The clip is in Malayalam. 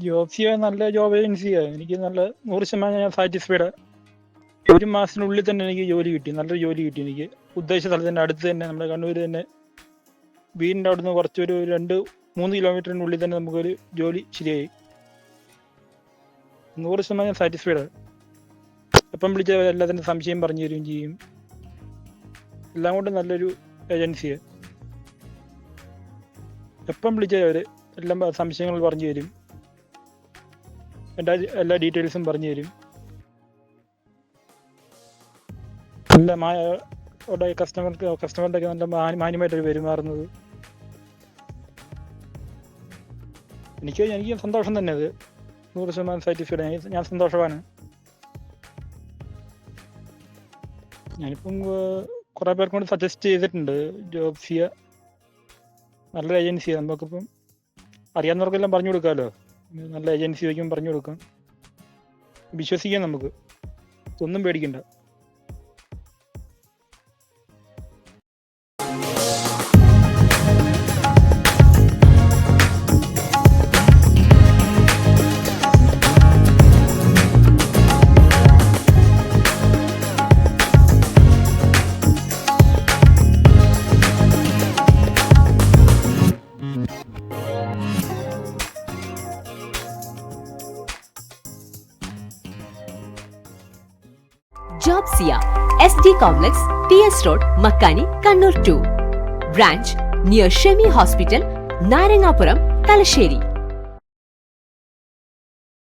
ജോബ്സിയ നല്ല ജോബ് ഏജൻസിയാണ്. എനിക്ക് നല്ല 100% ഞാൻ സാറ്റിസ്ഫൈഡ്. ഒരു മാസത്തിനുള്ളിൽ തന്നെ എനിക്ക് ജോലി കിട്ടി, നല്ലൊരു ജോലി കിട്ടി. എനിക്ക് ഉദ്ദേശിച്ച സ്ഥലത്തിൻ്റെ അടുത്ത് തന്നെ, നമ്മുടെ കണ്ണൂർ തന്നെ, വീടിൻ്റെ അവിടുന്ന് കുറച്ചൊരു 2-3 കിലോമീറ്ററിനുള്ളിൽ തന്നെ നമുക്കൊരു ജോലി ശരിയായി. 100% ഞാൻ സാറ്റിസ്ഫൈഡ്. എപ്പം വിളിച്ചാൽ എല്ലാത്തിൻ്റെ സംശയം പറഞ്ഞു തരികയും ചെയ്യും. എല്ലാം കൊണ്ടും നല്ലൊരു ഏജൻസിയാണ്. എപ്പം വിളിച്ചാൽ അവർ എല്ലാം സംശയങ്ങൾ പറഞ്ഞു തരും, എല്ലാ ഡീറ്റെയിൽസും പറഞ്ഞു തരും. നല്ല കസ്റ്റമറിൻ്റെ ഒക്കെ നല്ല മാന്യമായിട്ടൊരു പെരുമാറുന്നത്. എനിക്ക് സന്തോഷം തന്നെ. അത് 100% സാറ്റിസ്ഫൈഡ്. ഞാൻ സന്തോഷവാനാണ്. ഞാനിപ്പം കുറേ പേർക്ക് കൊണ്ട് സജസ്റ്റ് ചെയ്തിട്ടുണ്ട് ജോബ്സിയ. നല്ലൊരു ഏജൻസിയാണ്. നമുക്കിപ്പം അറിയാവുന്നവർക്കെല്ലാം പറഞ്ഞു കൊടുക്കാമല്ലോ. നല്ല ഏജൻസി വയ്ക്കും പറഞ്ഞു കൊടുക്കാം. വിശ്വസിക്കാം, നമുക്ക് ഒന്നും പേടിക്കണ്ട. ജോബ്സിയ SD Complex, PS Road, Makkani, Kannur 2. Branch near Shemi Hospital, Narangapuram, Talasheri.